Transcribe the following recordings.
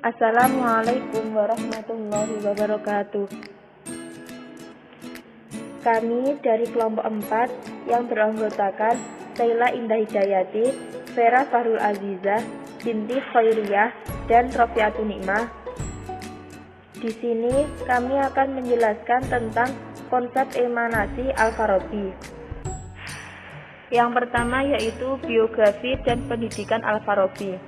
Assalamualaikum warahmatullahi wabarakatuh. Kami dari kelompok 4 yang beranggotakan Saila Indah Hidayati, Vera Fahrul Azizah, Binti Khairiyah, dan Rofiatun Nikmah. Di sini kami akan menjelaskan tentang konsep emanasi Al-Farabi. Yang pertama yaitu biografi dan pendidikan Al-Farabi.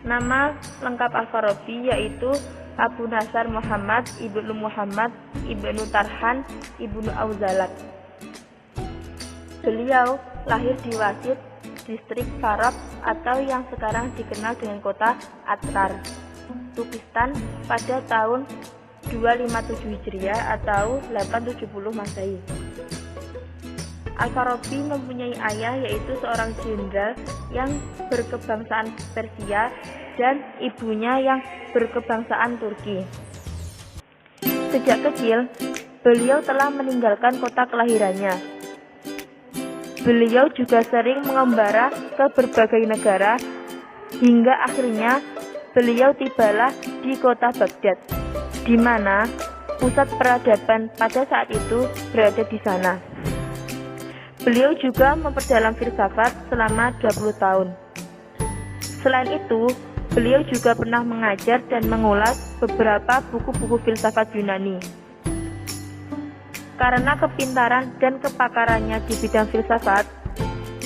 Nama lengkap Al-Farabi yaitu Abu Nasar Muhammad Ibnu Muhammad Ibnu Tarhan Ibnu Auzalat. Beliau lahir di Wasit, distrik Farab atau yang sekarang dikenal dengan kota Attar, Turkistan pada tahun 257 Hijriah atau 870 Masehi. Al-Farabi mempunyai ayah yaitu seorang jenderal yang berkebangsaan Persia dan ibunya yang berkebangsaan Turki. Sejak kecil, beliau telah meninggalkan kota kelahirannya. Beliau juga sering mengembara ke berbagai negara hingga akhirnya beliau tibalah di kota Baghdad, di mana pusat peradaban pada saat itu berada di sana. Beliau juga memperdalam filsafat selama 20 tahun. Selain itu, beliau juga pernah mengajar dan mengulas beberapa buku-buku filsafat Yunani. Karena kepintaran dan kepakarannya di bidang filsafat,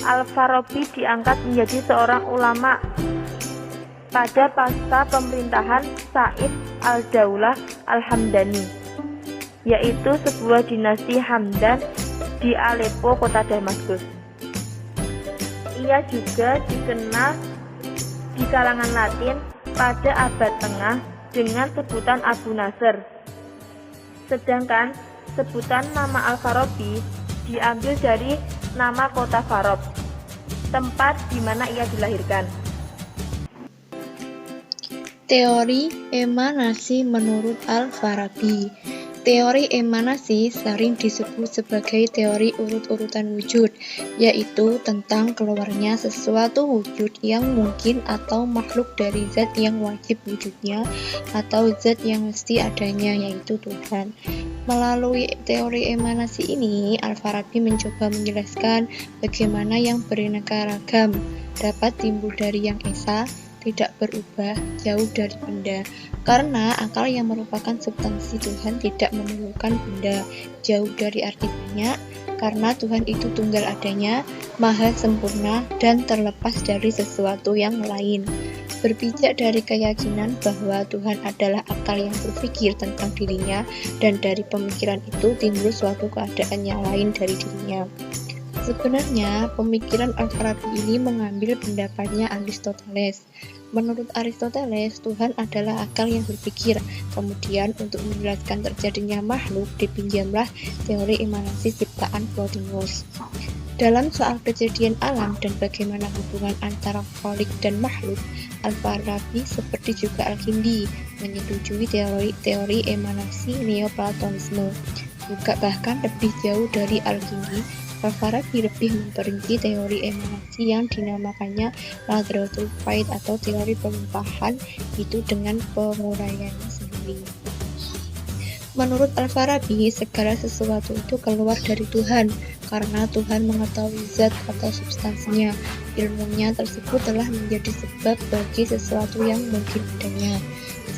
Al-Farabi diangkat menjadi seorang ulama pada masa pemerintahan Said al-Daulah al-Hamdani, yaitu sebuah dinasti Hamdan di Aleppo, kota Damaskus. Ia juga dikenal di kalangan Latin pada abad tengah dengan sebutan Abu Nasr. Sedangkan sebutan nama Al-Farabi diambil dari nama kota Farab, tempat di mana ia dilahirkan. Teori emanasi menurut Al-Farabi. Teori emanasi sering disebut sebagai teori urut-urutan wujud, yaitu tentang keluarnya sesuatu wujud yang mungkin atau makhluk dari zat yang wajib wujudnya atau zat yang mesti adanya, yaitu Tuhan. Melalui teori emanasi ini, Al-Farabi mencoba menjelaskan bagaimana yang beraneka ragam dapat timbul dari yang esa, tidak berubah, jauh dari benda. Karena akal yang merupakan substansi Tuhan tidak memerlukan benda, jauh dari arti banyak, karena Tuhan itu tunggal adanya, maha sempurna, dan terlepas dari sesuatu yang lain. Berpijak dari keyakinan bahwa Tuhan adalah akal yang berpikir tentang dirinya, dan dari pemikiran itu timbul suatu keadaan yang lain dari dirinya. Sebenarnya, pemikiran Al-Farabi ini mengambil pendapatnya Aristoteles. Menurut Aristoteles, Tuhan adalah akal yang berpikir. Kemudian, untuk menjelaskan terjadinya makhluk, dipinjamlah teori emanasi ciptaan Plotinus. Dalam soal kejadian alam dan bagaimana hubungan antara kholik dan makhluk, Al-Farabi seperti juga Al-Kindi menyetujui teori emanasi Neoplatonisme. Juga bahkan lebih jauh dari Al-Kindi, Al-Farabi lebih memperinci teori emanasi yang dinamakannya Nadratul Faid atau teori pelimpahan, itu dengan penguraiannya sendiri. Menurut Al-Farabi, segala sesuatu itu keluar dari Tuhan, karena Tuhan mengetahui zat atau substansinya. Ilmunya tersebut telah menjadi sebab bagi sesuatu yang mungkin adanya.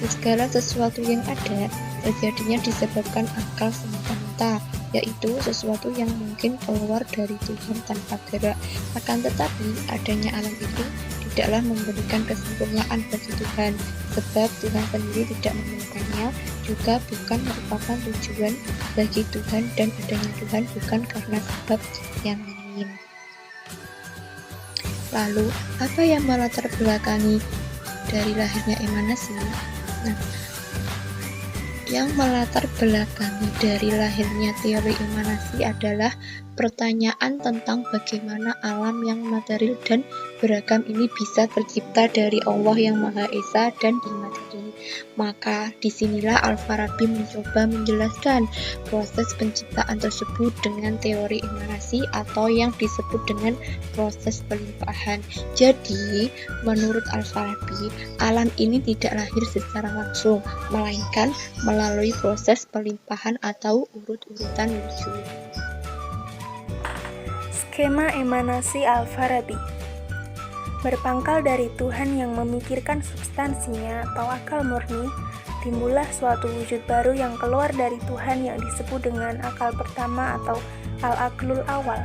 Segala sesuatu yang ada, terjadinya disebabkan akal semata-mata, yaitu sesuatu yang mungkin keluar dari Tuhan tanpa gerak. Akan tetapi, adanya alam itu tidaklah memberikan kesempurnaan bagi Tuhan, sebab Tuhan sendiri tidak memerlukannya, juga bukan merupakan tujuan bagi Tuhan, dan adanya Tuhan bukan karena sebab yang lain. Lalu, apa yang melatar belakangi dari lahirnya emanasi? Yang melatar belakangi dari lahirnya teori emanasi adalah pertanyaan tentang bagaimana alam yang material dan beragam ini bisa tercipta dari Allah yang Maha Esa dan imateri. Maka disinilah Al-Farabi mencoba menjelaskan proses penciptaan tersebut dengan teori emanasi atau yang disebut dengan proses pelimpahan. Jadi, menurut Al-Farabi, alam ini tidak lahir secara langsung, melainkan melalui proses pelimpahan atau urut-urutan wujud. Skema emanasi Al-Farabi berpangkal dari Tuhan yang memikirkan substansinya atau akal murni, timbullah suatu wujud baru yang keluar dari Tuhan yang disebut dengan akal pertama atau al-aqlul awal.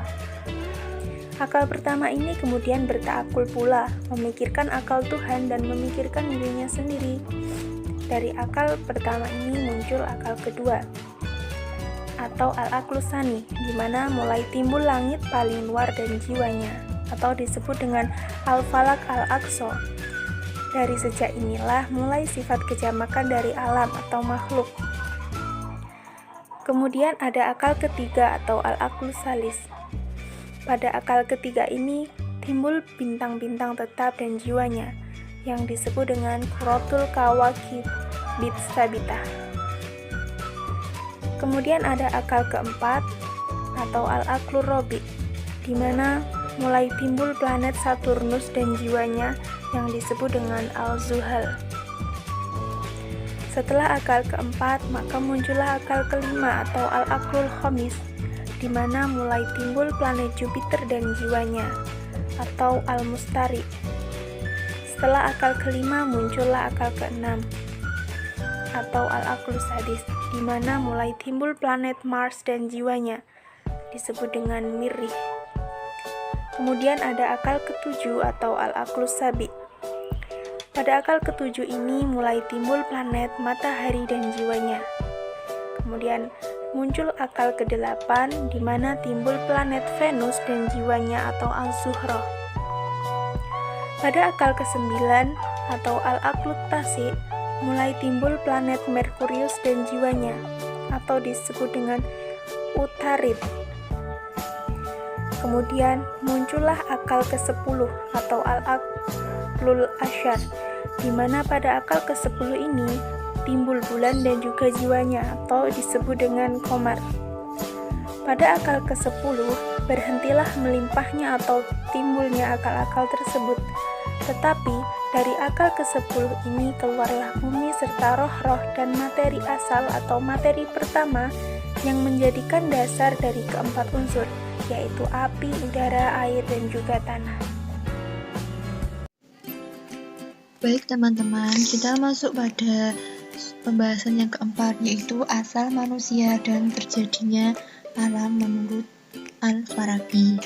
Akal pertama ini kemudian bertaakul pula, memikirkan akal Tuhan dan memikirkan dirinya sendiri. Dari akal pertama ini muncul akal kedua, atau al-aqlus tsani, di mana mulai timbul langit paling luar dan jiwanya, atau disebut dengan al-falak al-aqsa. Dari sejak inilah mulai sifat kejamakan dari alam atau makhluk. Kemudian ada akal ketiga atau al-aqlus tsalis. Pada akal ketiga ini timbul bintang-bintang tetap dan jiwanya, yang disebut dengan quratul kawakib bitsabitah. Kemudian ada akal keempat atau al-aqlur rabi, di mana mulai timbul planet Saturnus dan jiwanya yang disebut dengan al-zuhal. Setelah akal keempat, maka muncullah akal kelima atau al-aqlul khamis, di mana mulai timbul planet Jupiter dan jiwanya atau al-mustari. Setelah akal kelima muncullah akal keenam atau al-aqlus sadis, di mana mulai timbul planet Mars dan jiwanya, disebut dengan Mirrih. Kemudian ada akal ketujuh atau al-aqlus sabi. Pada akal ketujuh ini mulai timbul planet matahari dan jiwanya. Kemudian muncul akal kedelapan, di mana timbul planet Venus dan jiwanya atau al-zuhra. Pada akal kesembilan atau al-aqlut tasi, mulai timbul planet Merkurius dan jiwanya, atau disebut dengan Utarid. Kemudian muncullah akal ke-10 atau al-aqlul asyar, di mana pada akal ke-10 ini timbul bulan dan juga jiwanya, atau disebut dengan Qamar. Pada akal ke-10 berhentilah melimpahnya atau timbulnya akal-akal tersebut. Tetapi dari akal ke-10 ini keluarlah bumi serta roh-roh dan materi asal atau materi pertama yang menjadikan dasar dari keempat unsur, yaitu api, udara, air, dan juga tanah. Baik teman-teman, kita masuk pada pembahasan yang keempat, yaitu asal manusia dan terjadinya alam menurut Al-Farabi.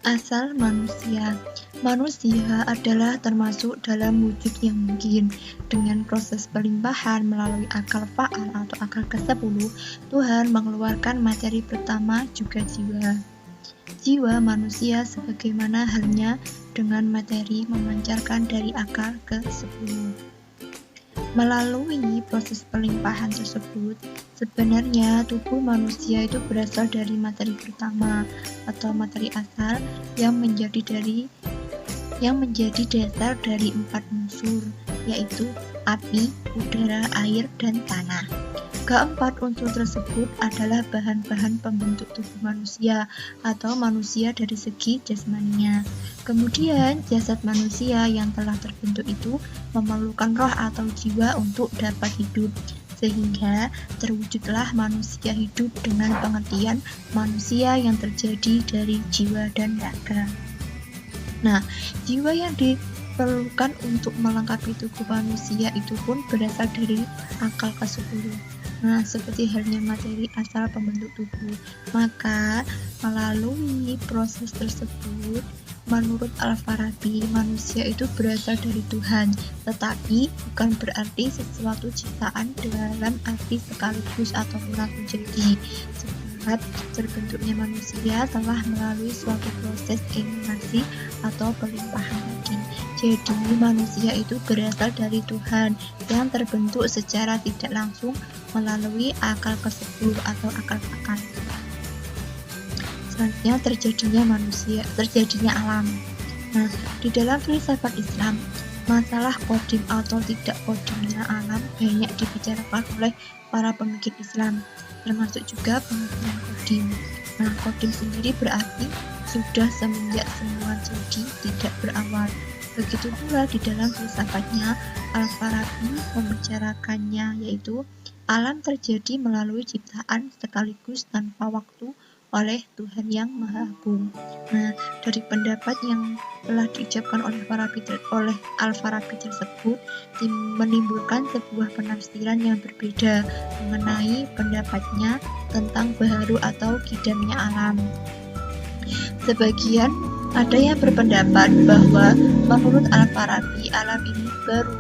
Asal manusia. Manusia adalah termasuk dalam wujud yang mungkin. Dengan proses pelimpahan melalui akal fa'al atau akal ke-10, Tuhan mengeluarkan materi pertama juga jiwa. Jiwa manusia sebagaimana halnya dengan materi memancarkan dari akal ke-10. Melalui proses pelimpahan tersebut, sebenarnya tubuh manusia itu berasal dari materi pertama atau materi asal yang menjadi dasar dari 4 unsur, yaitu api, udara, air, dan tanah. Keempat unsur tersebut adalah bahan-bahan pembentuk tubuh manusia atau manusia dari segi jasmaninya. Kemudian jasad manusia yang telah terbentuk itu memerlukan roh atau jiwa untuk dapat hidup, sehingga terwujudlah manusia hidup dengan pengertian manusia yang terjadi dari jiwa dan raga. Nah, jiwa yang diperlukan untuk melengkapi tubuh manusia itu pun berasal dari akal ke-10. Nah, seperti halnya materi asal pembentuk tubuh. Maka, melalui proses tersebut, menurut Al-Farabi, manusia itu berasal dari Tuhan, tetapi bukan berarti sesuatu ciptaan dalam arti sekaligus atau murah menjadi. sebab terbentuknya manusia telah melalui suatu proses emanasi atau pelimpahan daging. Jadi manusia itu berasal dari Tuhan yang terbentuk secara tidak langsung melalui akal ke-10 atau akal-akal. Selanjutnya terjadinya alam. Nah, di dalam filsafat Islam, masalah kodim atau tidak kodimnya alam banyak dibicarakan oleh para pemikir Islam, termasuk juga pengertian kodim. Nah, kodim sendiri berarti sudah semenjak semua jadi tidak berawal. Begitu pula di dalam filsafatnya, Al-Farabi membicarakannya, yaitu alam terjadi melalui ciptaan sekaligus tanpa waktu oleh Tuhan yang Maha Agung. Nah, dari pendapat yang telah diucapkan oleh Al-Farabi tersebut menimbulkan sebuah penafsiran yang berbeda mengenai pendapatnya tentang baharu atau kidamnya alam. Sebagian ada yang berpendapat bahwa menurut Al-Farabi alam ini baru,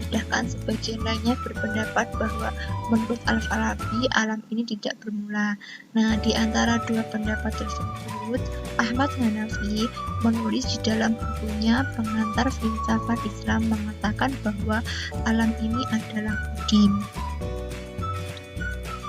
sedangkan sebagian lainnya berpendapat bahwa menurut Al-Farabi alam ini tidak bermula. Nah, di antara dua pendapat tersebut, Ahmad Hanafi menulis di dalam bukunya Pengantar Filsafat Islam mengatakan bahwa alam ini adalah kodim,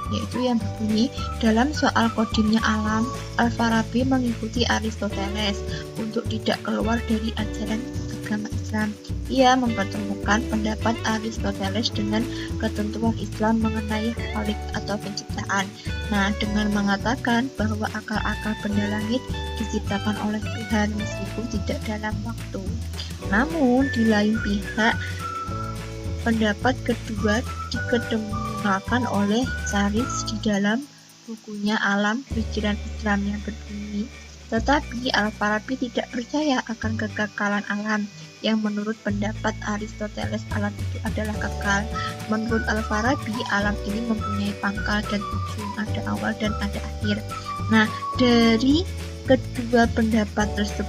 yaitu yang berbunyi, dalam soal kodimnya alam, Al-Farabi mengikuti Aristoteles untuk tidak keluar dari ajaran agama Islam. Ia mempertemukan pendapat Aristoteles dengan ketentuan Islam mengenai khalik atau penciptaan. Nah, dengan mengatakan bahwa akal-akal benda langit diciptakan oleh Tuhan meskipun tidak dalam waktu. Namun, di lain pihak, pendapat kedua dikemukakan oleh Saris di dalam bukunya Alam Pikiran Islam yang berbunyi, tetapi Al-Farabi tidak percaya akan kekekalan alam, yang menurut pendapat Aristoteles alam itu adalah kekal. Menurut Al-Farabi, alam ini mempunyai pangkal dan ujung, ada awal dan ada akhir. Nah, dari kedua pendapat tersebut,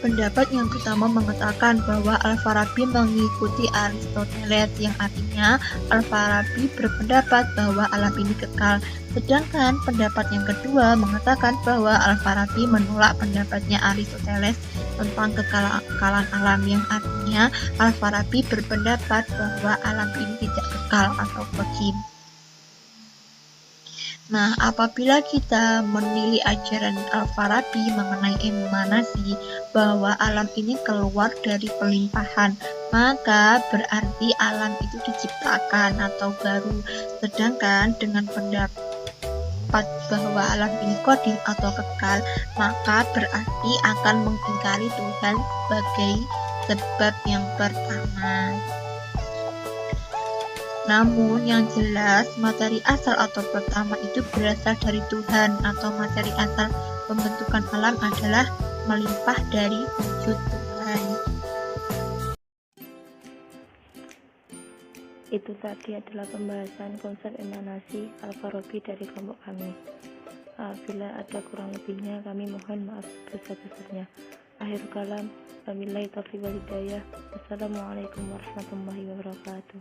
pendapat yang pertama mengatakan bahwa Al-Farabi mengikuti Aristoteles, yang artinya Al-Farabi berpendapat bahwa alam ini kekal. Sedangkan pendapat yang kedua mengatakan bahwa Al-Farabi menolak pendapatnya Aristoteles tentang kekekalan alam, yang artinya Al-Farabi berpendapat bahwa alam ini tidak kekal atau kodim. Nah, apabila kita menilai ajaran Al-Farabi mengenai emanasi, bahwa alam ini keluar dari pelimpahan, maka berarti alam itu diciptakan atau baru. Sedangkan dengan pendapat bahwa alam ini kodim atau kekal, maka berarti akan mengingkari Tuhan sebagai sebab yang pertama. Namun yang jelas, materi asal atau pertama itu berasal dari Tuhan, atau materi asal pembentukan alam adalah melimpah dari wujud Tuhan. Itu tadi adalah pembahasan konsep emanasi Al-Farabi dari kelompok kami. Bila ada kurang lebihnya, kami mohon maaf sebesar-besarnya. Akhir kalam, wabillahi taufiq wal hidayah. Wassalamualaikum warahmatullahi wabarakatuh.